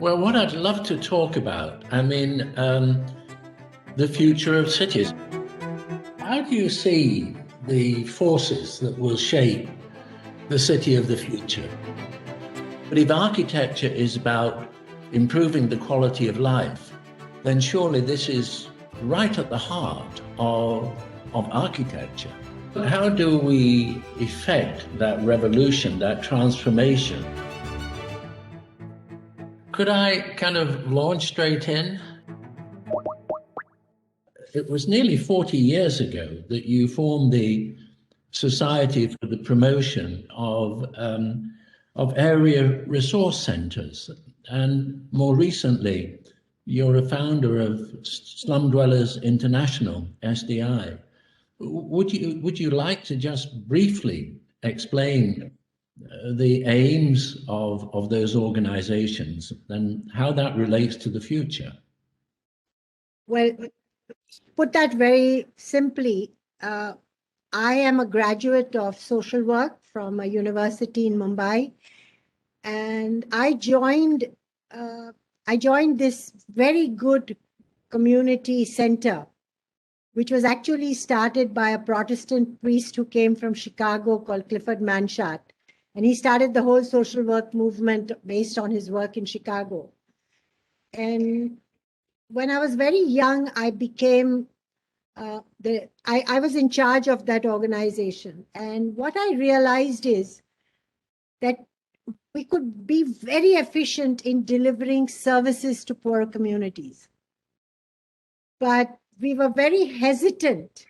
Well, what I'd love to talk about, the future of cities. How do you see the forces that will shape the city of the future? But if architecture is about improving the quality of life, then surely this is right at the heart of architecture. How do we effect that revolution, that transformation? Could I kind of launch straight in? It was nearly 40 years ago that you formed the Society for the Promotion of Area Resource Centres. And more recently, you're a founder of Slum Dwellers International, SDI. Would you like to just briefly explain the aims of those organizations and how that relates to the future? Well, put that very simply, I am a graduate of social work from a university in Mumbai, and I joined this very good community center, which was actually started by a Protestant priest who came from Chicago called Clifford Manshatt. And he started the whole social work movement based on his work in Chicago. And when I was very young, I became I was in charge of that organization. And what I realized is that we could be very efficient in delivering services to poor communities. But we were very hesitant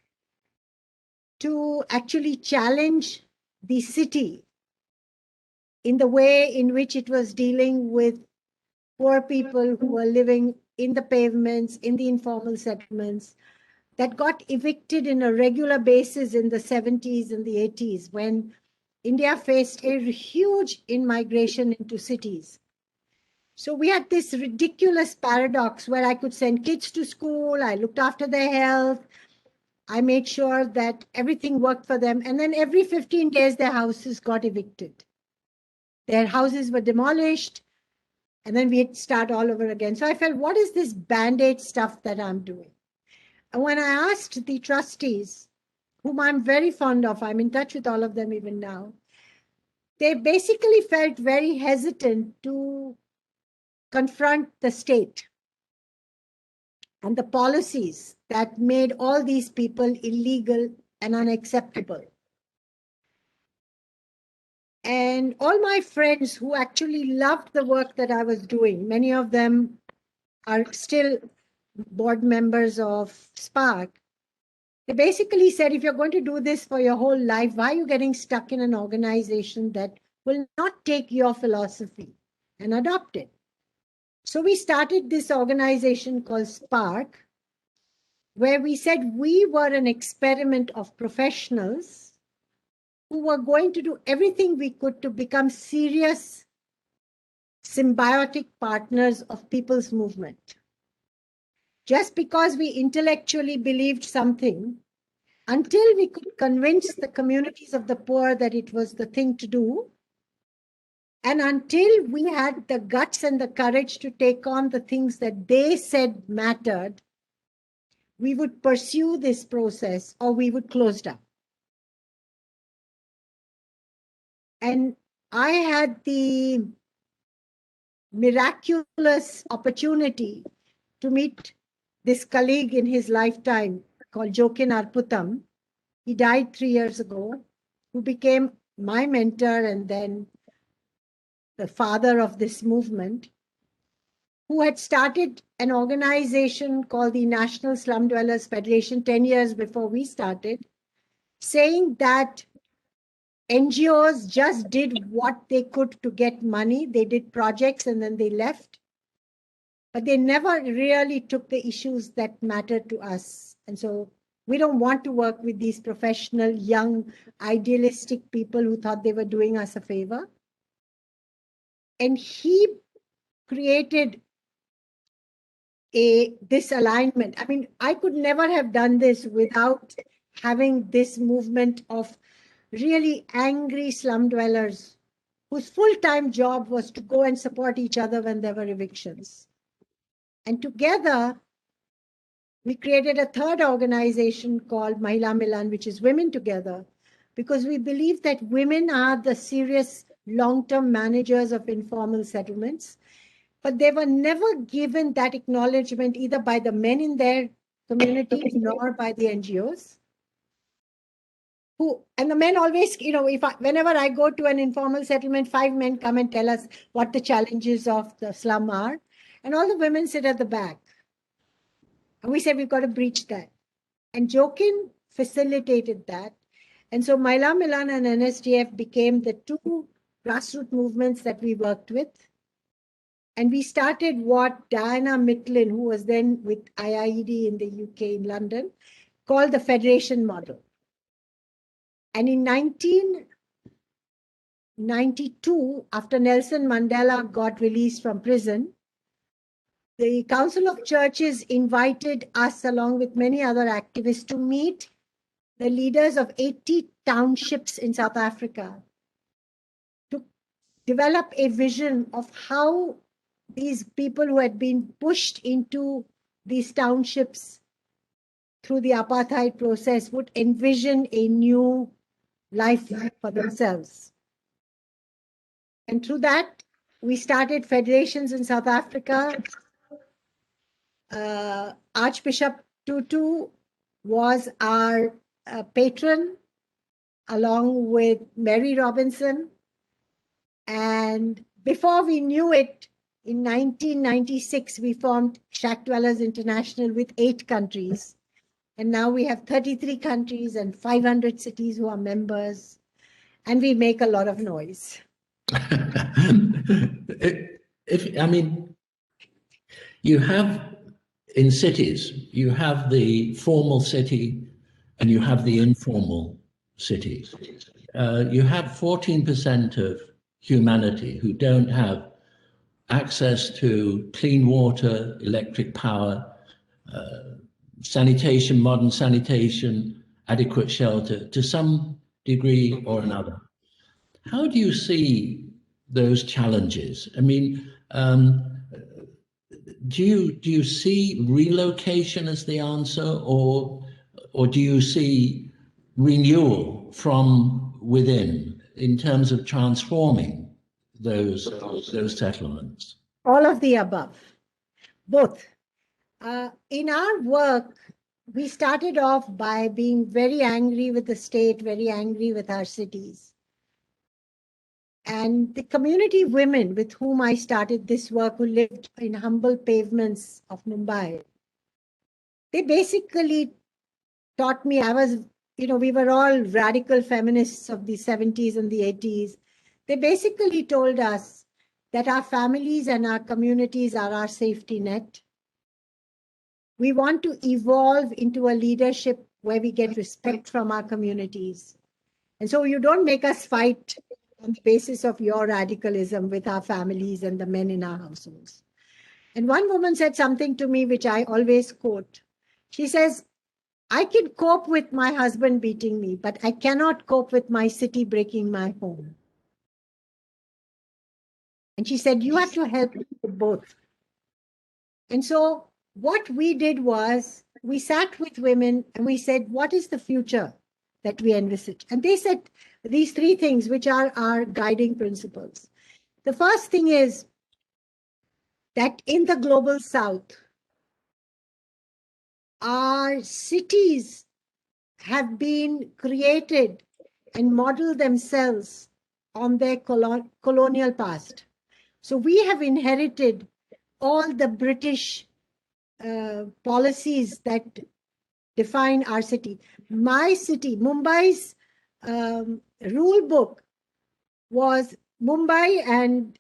to actually challenge the city in the way in which it was dealing with poor people who were living in the pavements, in the informal settlements, that got evicted in a regular basis in the 70s and the 80s when India faced a huge immigration into cities. So we had this ridiculous paradox where I could send kids to school, I looked after their health, I made sure that everything worked for them, and then every 15 days their houses got evicted. Their houses were demolished, and then we'd start all over again. So I felt, what is this Band-Aid stuff that I'm doing? And when I asked the trustees, whom I'm very fond of, I'm in touch with all of them even now, they basically felt very hesitant to confront the state and the policies that made all these people illegal and unacceptable. And all my friends who actually loved the work that I was doing, many of them are still board members of SPARC. They basically said, if you're going to do this for your whole life, why are you getting stuck in an organization that will not take your philosophy and adopt it? So we started this organization called SPARC, where we said we were an experiment of professionals who were going to do everything we could to become serious, symbiotic partners of people's movement. Just because we intellectually believed something, until we could convince the communities of the poor that it was the thing to do, and until we had the guts and the courage to take on the things that they said mattered, we would pursue this process or we would close down. And I had the miraculous opportunity to meet this colleague in his lifetime called Jokin Arputam. He died 3 years ago, who became my mentor and then the father of this movement, who had started an organization called the National Slum Dwellers Federation 10 years before we started, saying that NGOs just did what they could to get money. They did projects and then they left. But they never really took the issues that mattered to us. And so we don't want to work with these professional, young, idealistic people who thought they were doing us a favor. And he created this alignment. I mean, I could never have done this without having this movement of really angry slum dwellers whose full-time job was to go and support each other when there were evictions. And together, we created a third organization called Mahila Milan, which is Women Together, because we believe that women are the serious long-term managers of informal settlements, but they were never given that acknowledgement either by the men in their communities nor by the NGOs. And the men always, whenever I go to an informal settlement, 5 men come and tell us what the challenges of the slum are, and all the women sit at the back. And we said, we've got to breach that. And Jokin facilitated that. And so Mahila Milan and NSDF became the two grassroots movements that we worked with. And we started what Diana Mitlin, who was then with IIED in the UK in London, called the Federation model. And in 1992, after Nelson Mandela got released from prison, the Council of Churches invited us, along with many other activists, to meet the leaders of 80 townships in South Africa to develop a vision of how these people who had been pushed into these townships through the apartheid process would envision a new life for themselves. And through that, we started federations in South Africa. Archbishop Tutu was our patron, along with Mary Robinson. And before we knew it, in 1996, we formed Shack Dwellers International with 8 countries. And now we have 33 countries and 500 cities who are members. And we make a lot of noise. You have, in cities, you have the formal city and you have the informal cities. You have 14% of humanity who don't have access to clean water, electric power, sanitation, modern sanitation, adequate shelter to some degree or another. How do you see those challenges? Do you see relocation as the answer, or do you see renewal from within in terms of transforming those settlements? All of the above, both. In our work, we started off by being very angry with the state, very angry with our cities. And the community women with whom I started this work, who lived in humble pavements of Mumbai, they basically taught me, we were all radical feminists of the 70s and the 80s. They basically told us that our families and our communities are our safety net. We want to evolve into a leadership where we get respect from our communities. And so you don't make us fight on the basis of your radicalism with our families and the men in our households. And one woman said something to me, which I always quote. She says, I can cope with my husband beating me, but I cannot cope with my city breaking my home. And she said, you have to help with both. And so what we did was we sat with women and we said, what is the future that we envisage? And they said these 3 things, which are our guiding principles. The first thing is that in the global south, our cities have been created and model themselves on their colonial past. So we have inherited all the British policies that define our city. My city, Mumbai's rule book was Mumbai, and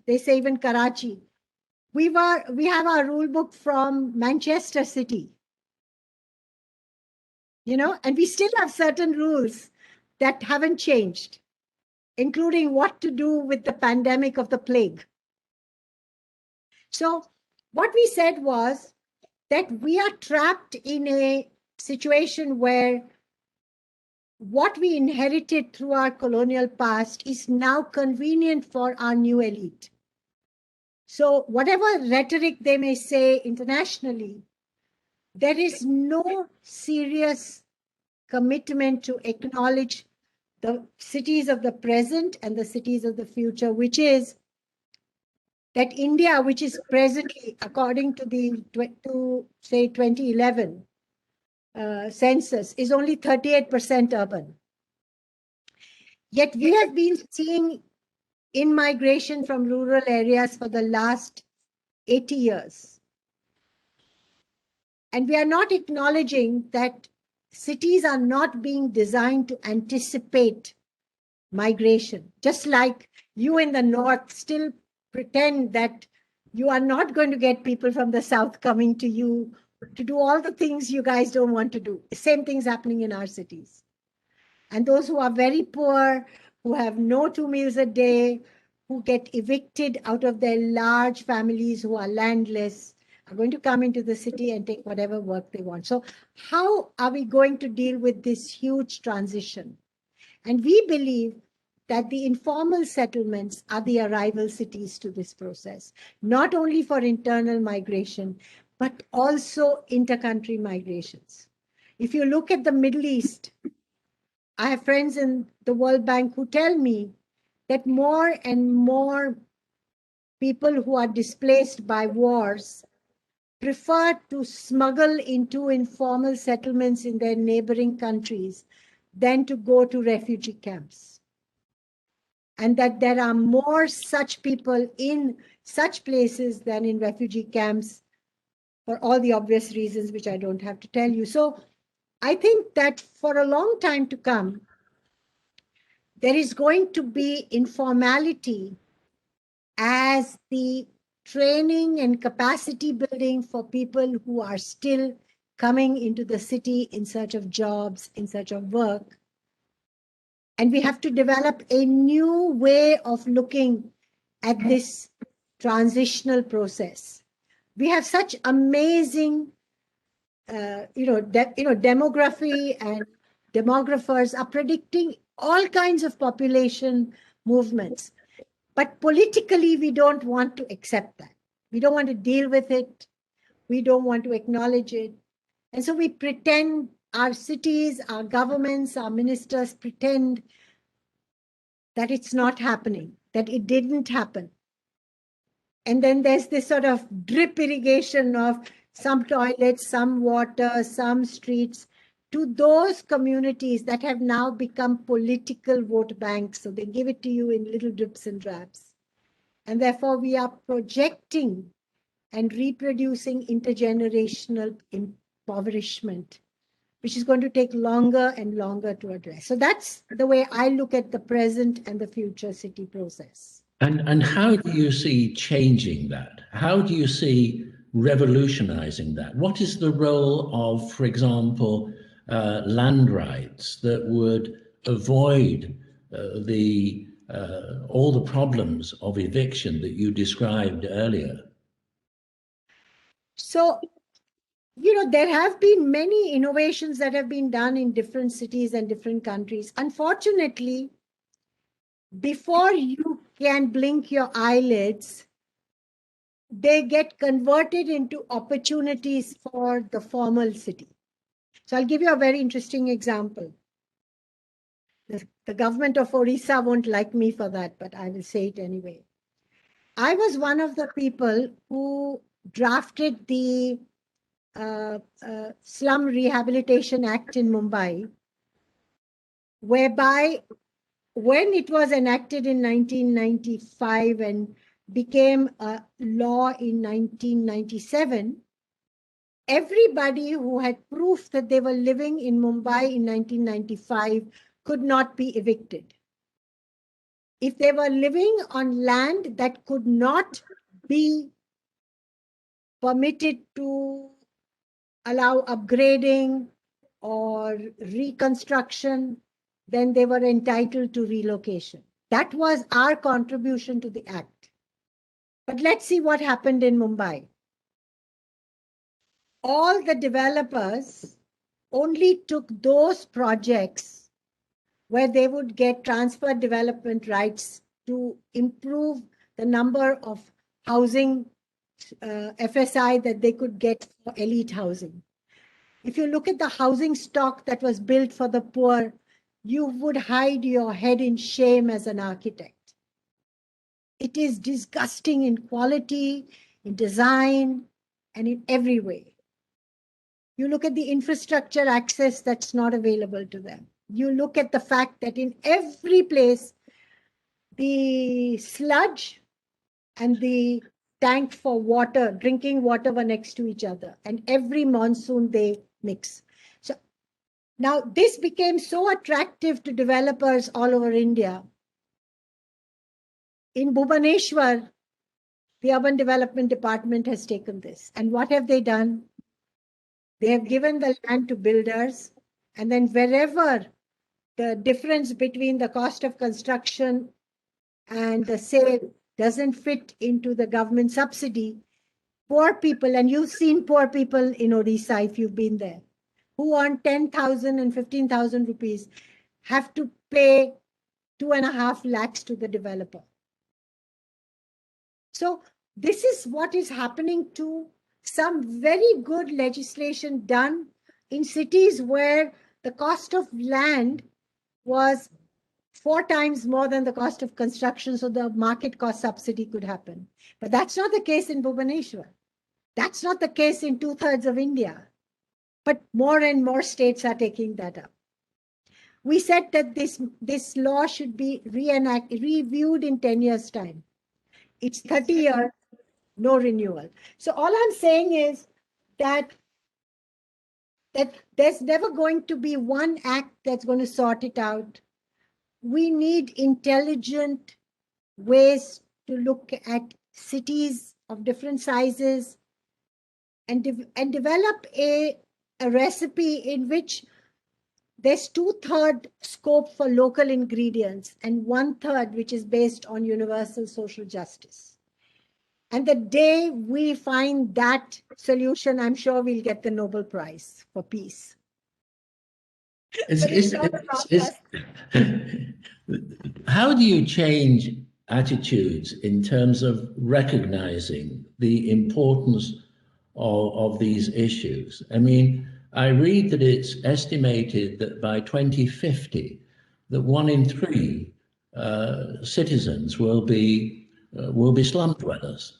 they say even Karachi. We have our rule book from Manchester City. And we still have certain rules that haven't changed, including what to do with the pandemic of the plague. So what we said was that we are trapped in a situation where what we inherited through our colonial past is now convenient for our new elite. So whatever rhetoric they may say internationally, there is no serious commitment to acknowledge the cities of the present and the cities of the future, which is that India, which is presently, according to the say 2011 census, is only 38% urban. Yet we have been seeing in-migration from rural areas for the last 80 years. And we are not acknowledging that cities are not being designed to anticipate migration. Just like you in the north still pretend that you are not going to get people from the south coming to you to do all the things you guys don't want to do. The same thing's happening in our cities. And those who are very poor, who have no 2 meals a day, who get evicted out of their large families, who are landless, are going to come into the city and take whatever work they want. So how are we going to deal with this huge transition? And we believe that the informal settlements are the arrival cities to this process, not only for internal migration, but also intercountry migrations. If you look at the Middle East, I have friends in the World Bank who tell me that more and more people who are displaced by wars prefer to smuggle into informal settlements in their neighboring countries than to go to refugee camps. And that there are more such people in such places than in refugee camps for all the obvious reasons, which I don't have to tell you. So I think that for a long time to come, there is going to be informality as the training and capacity building for people who are still coming into the city in search of jobs, in search of work. And we have to develop a new way of looking at this transitional process. We have such amazing, demography, and demographers are predicting all kinds of population movements. But politically, we don't want to accept that. We don't want to deal with it. We don't want to acknowledge it. And so we pretend, our cities, our governments, our ministers pretend that it's not happening, that it didn't happen. And then there's this sort of drip irrigation of some toilets, some water, some streets to those communities that have now become political vote banks. So they give it to you in little drips and drabs. And therefore, we are projecting and reproducing intergenerational impoverishment, which is going to take longer and longer to address. So that's the way I look at the present and the future city process. And how do you see changing that? How do you see revolutionizing that? What is the role of, for example, land rights that would avoid all the problems of eviction that you described earlier? So, there have been many innovations that have been done in different cities and different countries. Unfortunately, before you can blink your eyelids, they get converted into opportunities for the formal city. So I'll give you a very interesting example. The government of Orissa won't like me for that, but I will say it anyway. I was one of the people who drafted the Slum Rehabilitation Act in Mumbai, whereby when it was enacted in 1995 and became a law in 1997, everybody who had proof that they were living in Mumbai in 1995 could not be evicted. If they were living on land that could not be permitted to allow upgrading or reconstruction, then they were entitled to relocation. That was our contribution to the act. But let's see what happened in Mumbai. All the developers only took those projects where they would get transfer development rights to improve the number of housing FSI that they could get for elite housing. If you look at the housing stock that was built for the poor, you would hide your head in shame as an architect. It is disgusting in quality, in design, and in every way. You look at the infrastructure access that's not available to them. You look at the fact that in every place, the sludge and the tank for water, drinking water, were next to each other. And every monsoon they mix. So now this became so attractive to developers all over India. In Bhubaneswar, the Urban Development Department has taken this. And what have they done? They have given the land to builders. And then wherever the difference between the cost of construction and the sale doesn't fit into the government subsidy, poor people, and you've seen poor people in Odisha if you've been there, who earn 10,000 and 15,000 rupees, have to pay 2.5 lakhs to the developer. So this is what is happening to some very good legislation done in cities where the cost of land was 4 times more than the cost of construction, so the market cost subsidy could happen. But that's not the case in Bhubaneswar. That's not the case in 2/3 of India. But more and more states are taking that up. We said that this law should be reviewed in 10 years' time. It's 30 years, no renewal. So all I'm saying is that there's never going to be one act that's going to sort it out. We need intelligent ways to look at cities of different sizes and develop a recipe in which there's 2/3 scope for local ingredients and 1/3 which is based on universal social justice. And the day we find that solution, I'm sure we'll get the Nobel Prize for peace. How do you change attitudes in terms of recognizing the importance of these issues? I mean, I read that it's estimated that by 2050, that 1 in 3 citizens will be slum dwellers.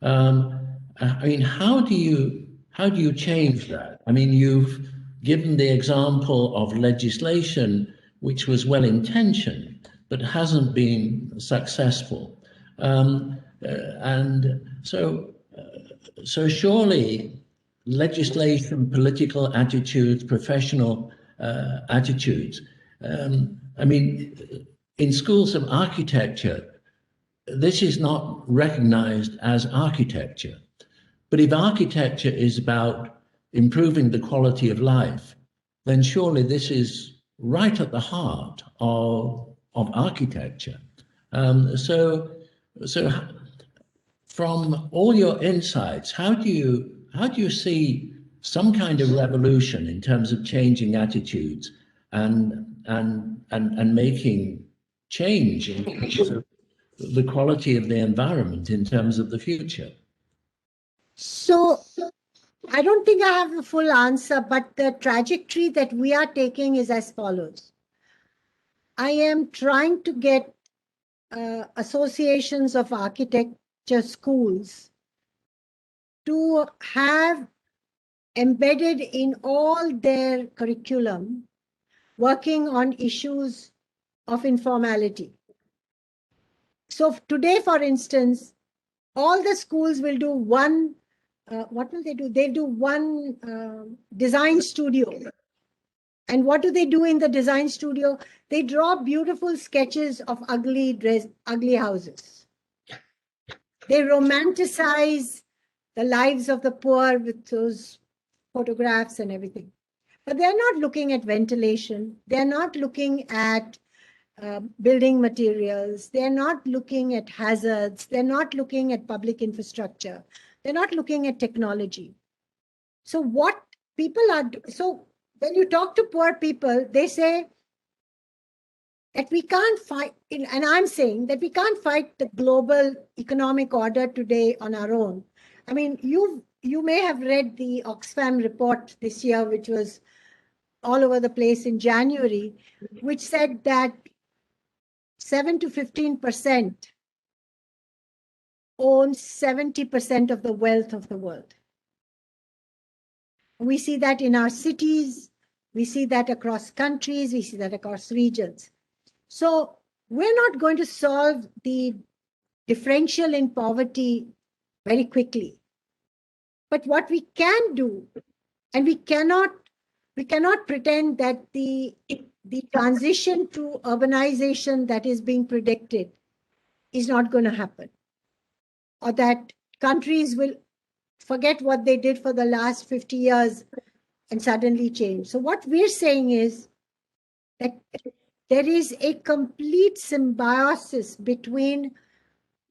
I mean, how do you change that? I mean, you've given the example of legislation which was well-intentioned but hasn't been successful, and so surely legislation, political attitudes, professional attitudes. I mean, in schools of architecture, this is not recognized as architecture. But if architecture is about improving the quality of life, then surely this is right at the heart of architecture. So from all your insights, how do you see some kind of revolution in terms of changing attitudes and making change in terms of the quality of the environment in terms of the future? So I don't think I have a full answer, but the trajectory that we are taking is as follows. I am trying to get associations of architecture schools to have embedded in all their curriculum working on issues of informality. So today, for instance, all the schools will do one, what will they do? They do one design studio. And what do they do in the design studio? They draw beautiful sketches of ugly houses. They romanticize the lives of the poor with those photographs and everything. But they're not looking at ventilation. They're not looking at building materials. They're not looking at hazards. They're not looking at public infrastructure. They're not looking at technology. So what people are, so when you talk to poor people, they say, that we can't fight, and I'm saying that we can't fight the global economic order today on our own. I mean, you may have read the Oxfam report this year, which was all over the place in January, which said that 7 to 15% owns 70% of the wealth of the world. We see that in our cities, we see that across countries, we see that across regions. So we're not going to solve the differential in poverty very quickly. But what we can do, and we cannot pretend that the transition to urbanization that is being predicted is not going to happen, or that countries will forget what they did for the last 50 years and suddenly change. So what we're saying is that there is a complete symbiosis between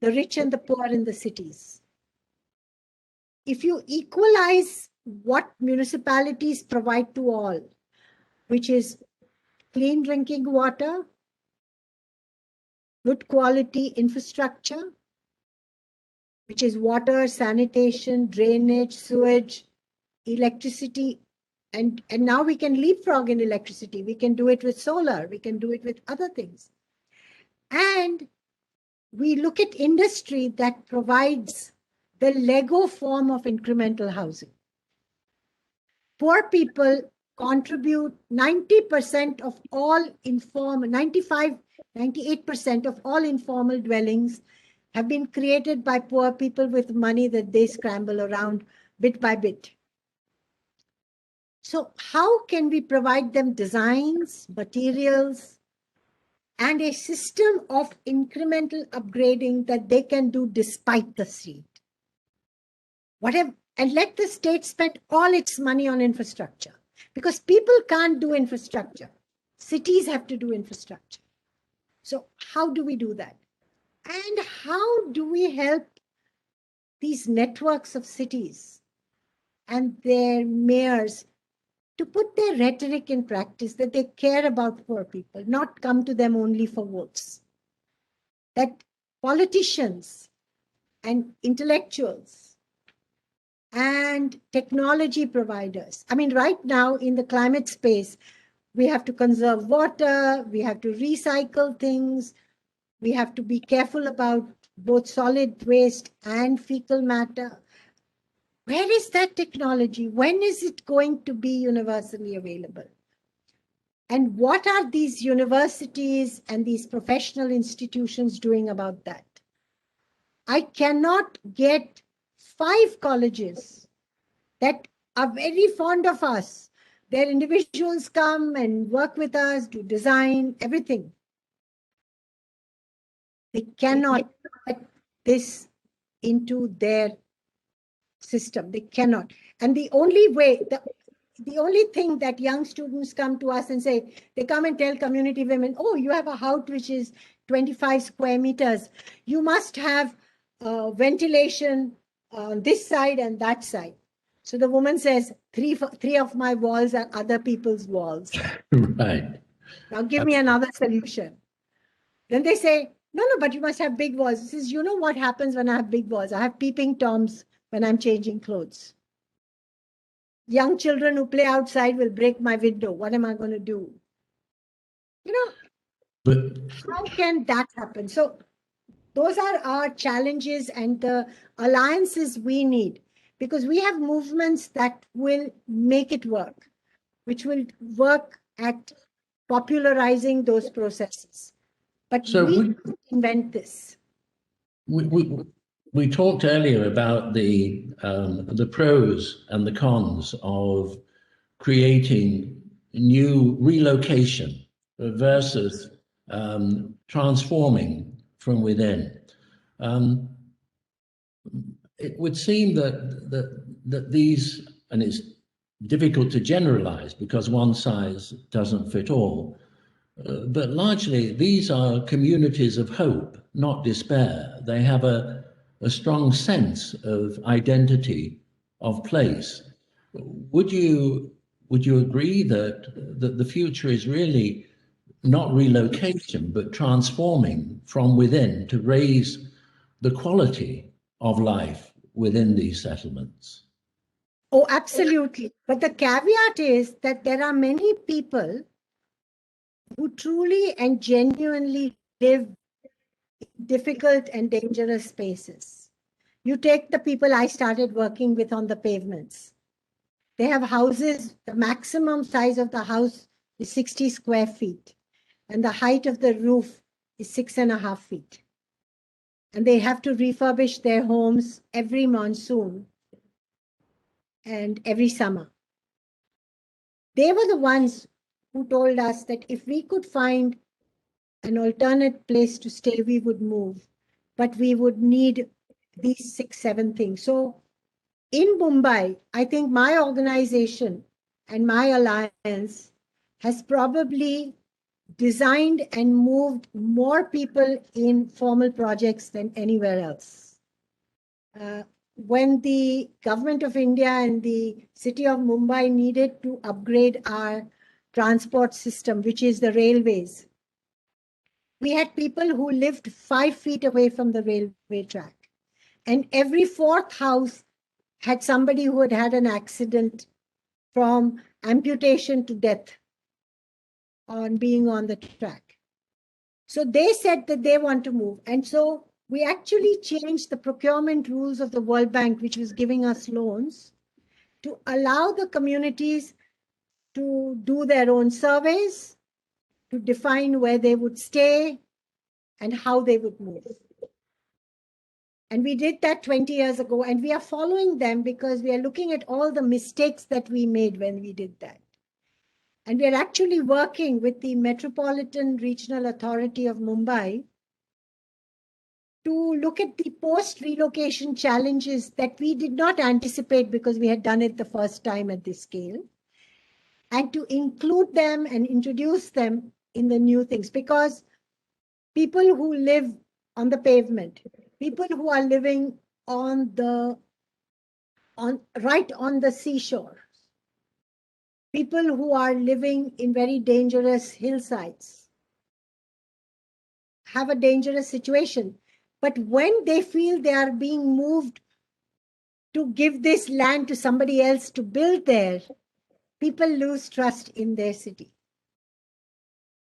the rich and the poor in the cities. If you equalize what municipalities provide to all, which is clean drinking water, good quality infrastructure, which is water, sanitation, drainage, sewage, electricity, and now we can leapfrog in electricity. We can do it with solar. We can do it with other things. And we look at industry that provides the Lego form of incremental housing. Poor people contribute 90% of all informal, 98% of all informal dwellings have been created by poor people with money that they scramble around bit by bit. So how can we provide them designs, materials, and a system of incremental upgrading that they can do despite the state? Whatever, and let the state spend all its money on infrastructure, because people can't do infrastructure. Cities have to do infrastructure. So how do we do that? And how do we help these networks of cities and their mayors to put their rhetoric in practice, that they care about poor people, not come to them only for votes? That politicians and intellectuals and technology providers, I mean, right now in the climate space, we have to conserve water, we have to recycle things, we have to be careful about both solid waste and fecal matter. Where is that technology? When is it going to be universally available? And what are these universities and these professional institutions doing about that? I cannot get 5 colleges that are very fond of us. Their individuals come and work with us, do design, everything. They cannot put this into their system. They cannot. And the only way, the only thing that young students come to us and say, they come and tell community women, oh, you have a house which is 25 square meters. You must have ventilation on this side and that side. So the woman says, three of my walls are other people's walls. Right. Now give me another solution. Then they say, no, but you must have big walls. He says, you know what happens when I have big walls? I have peeping Toms when I'm changing clothes. Young children who play outside will break my window. What am I going to do? You know, but how can that happen? So those are our challenges and the alliances we need, because we have movements that will make it work, which will work at popularizing those processes. But so we invent this. We talked earlier about the pros and the cons of creating new relocation versus transforming from within. It would seem that these, and it's difficult to generalize because one size doesn't fit all, but largely these are communities of hope, not despair. They have a strong sense of identity, of place. Would you agree that the future is really not relocation, but transforming from within to raise the quality of life within these settlements. Oh, absolutely. But the caveat is that there are many people who truly and genuinely live in difficult and dangerous spaces. You take the people I started working with on the pavements. They have houses, the maximum size of the house is 60 square feet, and the height of the roof is 6.5 feet. And they have to refurbish their homes every monsoon and every summer. They were the ones who told us that if we could find an alternate place to stay, we would move, but we would need these 6, 7 things. So in Mumbai, I think my organization and my alliance has probably designed and moved more people in formal projects than anywhere else. When the government of India and the city of Mumbai needed to upgrade our transport system, which is the railways, we had people who lived 5 feet away from the railway track. And every fourth house had somebody who had had an accident from amputation to death on being on the track. So they said that they want to move. And so we actually changed the procurement rules of the World Bank, which was giving us loans, to allow the communities to do their own surveys, to define where they would stay and how they would move. And we did that 20 years ago, and we are following them because we are looking at all the mistakes that we made when we did that. And we are actually working with the Metropolitan Regional Authority of Mumbai to look at the post-relocation challenges that we did not anticipate because we had done it the first time at this scale, and to include them and introduce them in the new things. Because people who live on the pavement, people who are living right on the seashore, people who are living in very dangerous hillsides have a dangerous situation. But when they feel they are being moved to give this land to somebody else to build there, people lose trust in their city.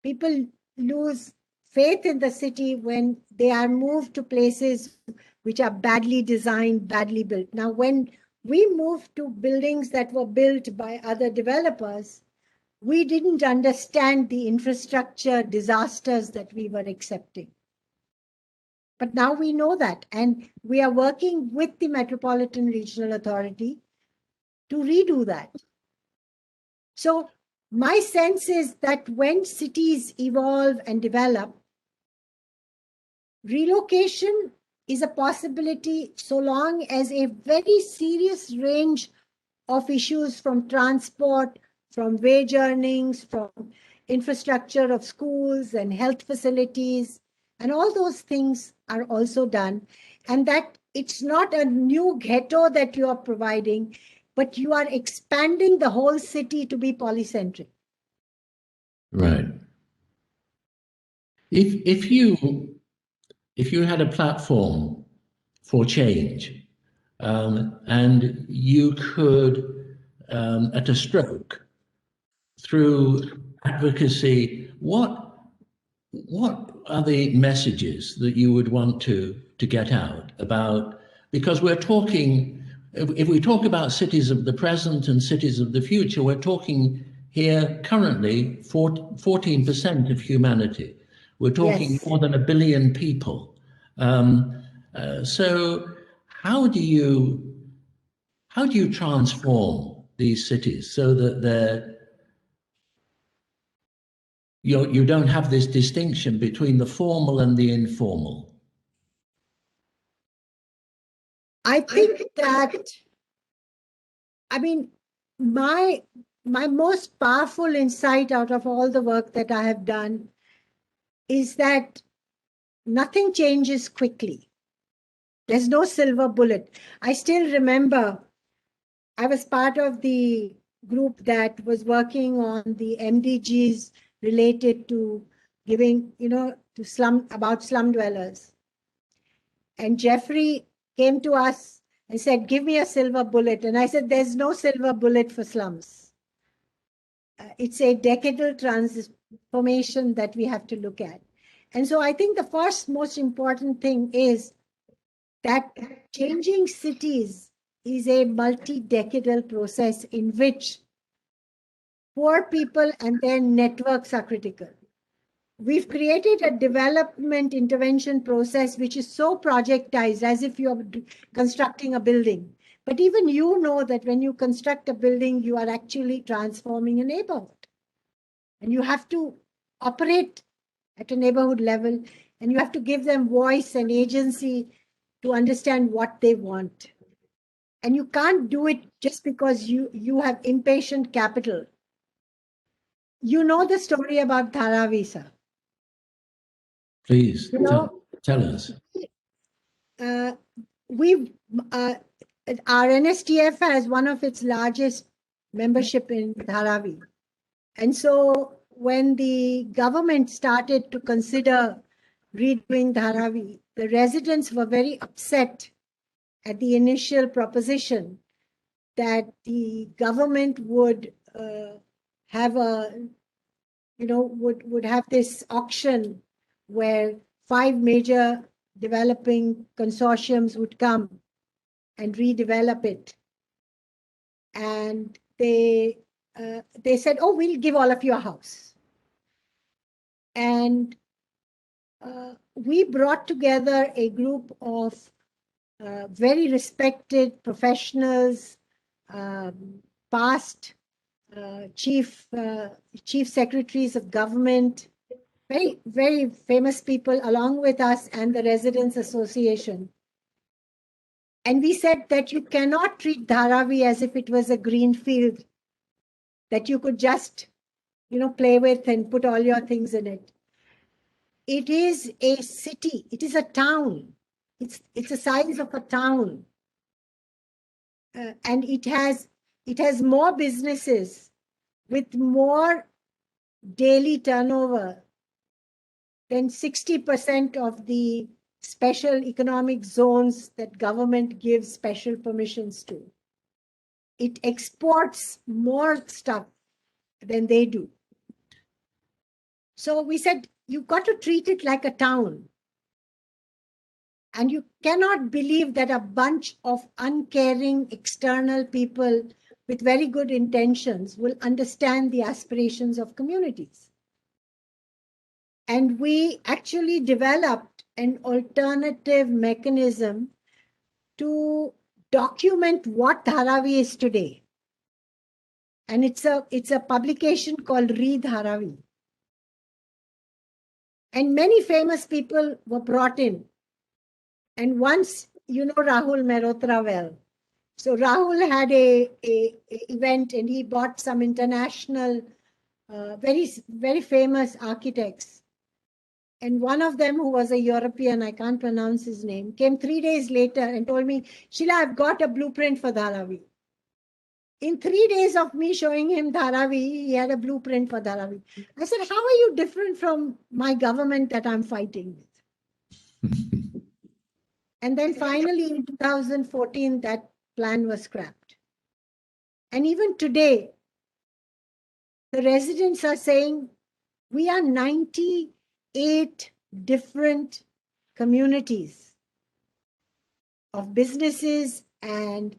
People lose faith in the city when they are moved to places which are badly designed, badly built. Now, when we moved to buildings that were built by other developers, we didn't understand the infrastructure disasters that we were accepting. But now we know that, and we are working with the Metropolitan Regional Authority to redo that. So my sense is that when cities evolve and develop, relocation is a possibility so long as a very serious range of issues from transport, from wage earnings, from infrastructure of schools and health facilities, and all those things are also done. And that it's not a new ghetto that you are providing, but you are expanding the whole city to be polycentric. Right. If you had a platform for change, and you could, at a stroke, through advocacy, what are the messages that you would want to get out about? Because we're talking, if we talk about cities of the present and cities of the future, we're talking here currently 14% of humanity. We're talking Yes. more than 1 billion people. So how do you transform these cities so that you don't have this distinction between the formal and the informal? I think that, I mean, my most powerful insight out of all the work that I have done is that nothing changes quickly. There's no silver bullet. I still remember I was part of the group that was working on the MDGs related to giving, about slum dwellers. And Jeffrey came to us and said, give me a silver bullet. And I said, there's no silver bullet for slums. It's a decadal transformation that we have to look at. And so I think the first most important thing is that changing cities is a multi-decadal process in which poor people and their networks are critical. We've created a development intervention process which is so projectized, as if you're constructing a building. But even you know that when you construct a building, you are actually transforming a neighborhood. And you have to operate at a neighborhood level, and you have to give them voice and agency to understand what they want. And you can't do it just because you have impatient capital. You know the story about Dharavi, sir. Please tell us. Our NSTF has one of its largest membership in Dharavi. And so when the government started to consider redoing Dharavi, the residents were very upset at the initial proposition that the government would have would have this auction where 5 major developing consortiums would come and redevelop it. And they said, oh, we'll give all of you a house. And we brought together a group of very respected professionals, past chief secretaries of government, very, very famous people along with us and the Residents Association. And we said that you cannot treat Dharavi as if it was a green field that you could just, play with and put all your things in it. It is a city. It is a town. It's the size of a town. And it has more businesses with more daily turnover than 60% of the special economic zones that government gives special permissions to. It exports more stuff than they do. So we said, you've got to treat it like a town. And you cannot believe that a bunch of uncaring external people with very good intentions will understand the aspirations of communities. And we actually developed an alternative mechanism to document what Dharavi is today. And it's a publication called Dharavi. And many famous people were brought in. And once, Rahul Mehrotra well. So Rahul had a event and he bought some international, very, very famous architects. And one of them, who was a European, I can't pronounce his name, came 3 days later and told me, Sheela, I've got a blueprint for Dharavi. In 3 days of me showing him Dharavi, he had a blueprint for Dharavi. I said, how are you different from my government that I'm fighting with? And then finally in 2014, that plan was scrapped. And even today, the residents are saying, we are 98 different communities of businesses and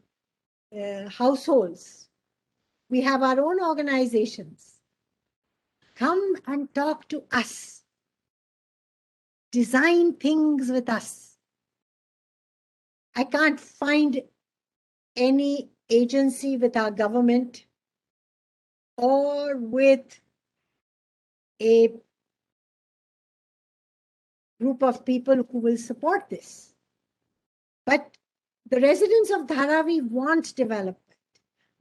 households. We have our own organizations. Come and talk to us. Design things with us. I can't find any agency with our government or with a group of people who will support this. But the residents of Dharavi want development.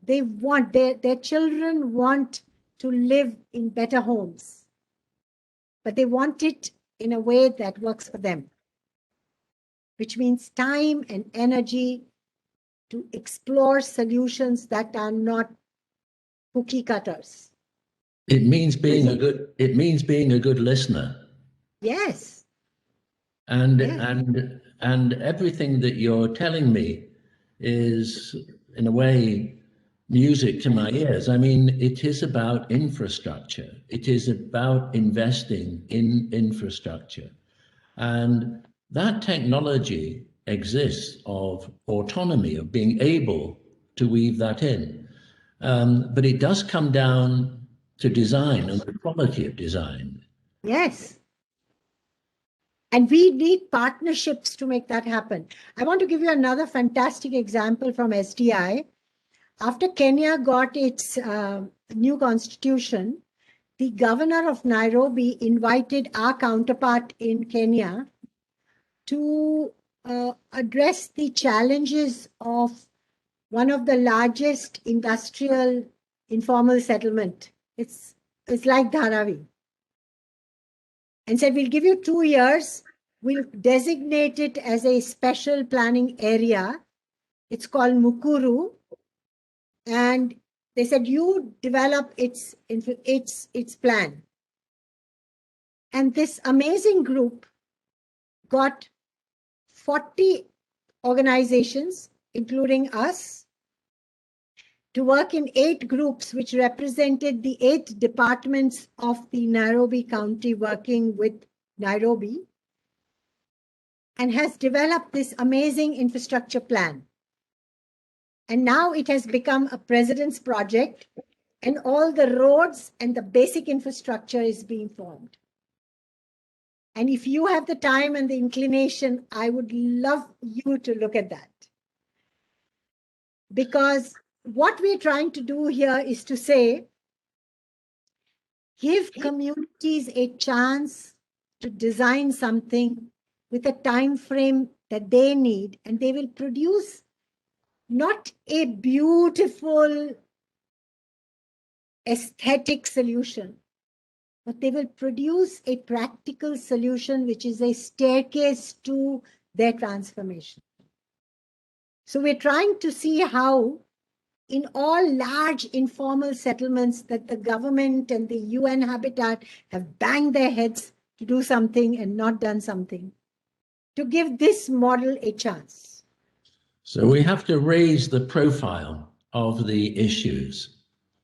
They want, their children want to live in better homes. But they want it in a way that works for them, which means time and energy to explore solutions that are not cookie cutters. It means being a good listener. Yes. And Yes. and everything that you're telling me is, in a way, music to my ears. I mean, it is about infrastructure. It is about investing in infrastructure. And that technology exists of autonomy, of being able to weave that in. But it does come down to design and the quality of design. Yes. And we need partnerships to make that happen. I want to give you another fantastic example from SDI. After Kenya got its new constitution, the governor of Nairobi invited our counterpart in Kenya to address the challenges of one of the largest industrial informal settlement. It's like Dharavi. And said, we'll give you 2 years. We'll designate it as a special planning area. It's called Mukuru. And they said, you develop its plan. And this amazing group got 40 organizations, including us, to work in 8 groups, which represented the 8 departments of the Nairobi County working with Nairobi, and has developed this amazing infrastructure plan. And now it has become a president's project, and all the roads and the basic infrastructure is being formed. And if you have the time and the inclination, I would love you to look at that. Because what we're trying to do here is to say, give communities a chance to design something with a time frame that they need, and they will produce not a beautiful aesthetic solution, but they will produce a practical solution, which is a staircase to their transformation. So we're trying to see how in all large informal settlements that the government and the UN Habitat have banged their heads to do something and not done something, to give this model a chance. So we have to raise the profile of the issues.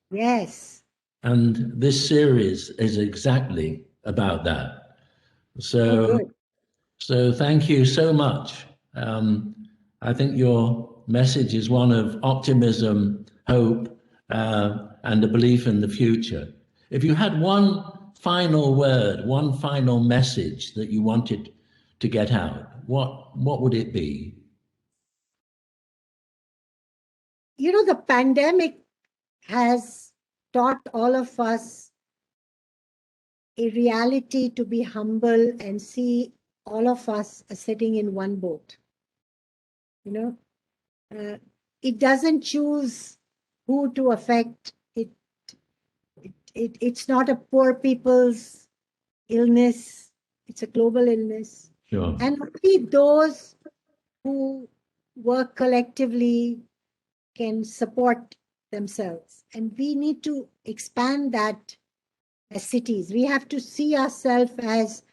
Yes. And this series is exactly about that. So thank you so much. I think your message is one of optimism, hope, and a belief in the future. If you had one final word, one final message that you wanted to get out, what would it be? You know, the pandemic has taught all of us a reality to be humble and see all of us are sitting in one boat. You know, it doesn't choose who to affect. It's not a poor people's illness. It's a global illness. Sure. And only those who work collectively can support themselves. And we need to expand that as cities. We have to see ourselves as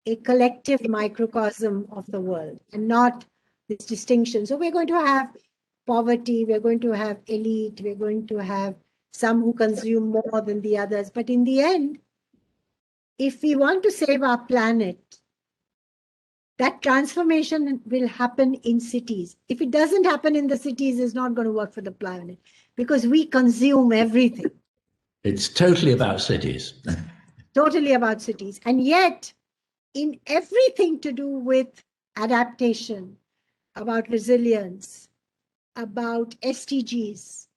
a collective microcosm of the world and not this distinction. So we're going to have poverty, we're going to have elite, we're going to have some who consume more than the others. But in the end, if we want to save our planet, that transformation will happen in cities. If it doesn't happen in the cities, it's not going to work for the planet because we consume everything. It's totally about cities. Totally about cities. And yet, in everything to do with adaptation, about resilience, about SDGs,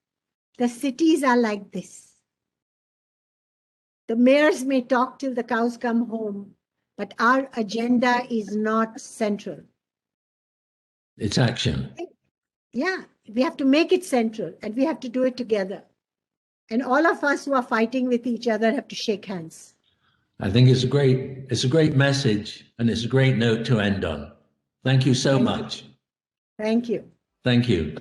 the cities are like this. The mayors may talk till the cows come home, but our agenda is not central. It's action. Yeah, we have to make it central and we have to do it together. And all of us who are fighting with each other have to shake hands. I think it's a great message and it's a great note to end on. Thank you so much. Thank you. Thank you.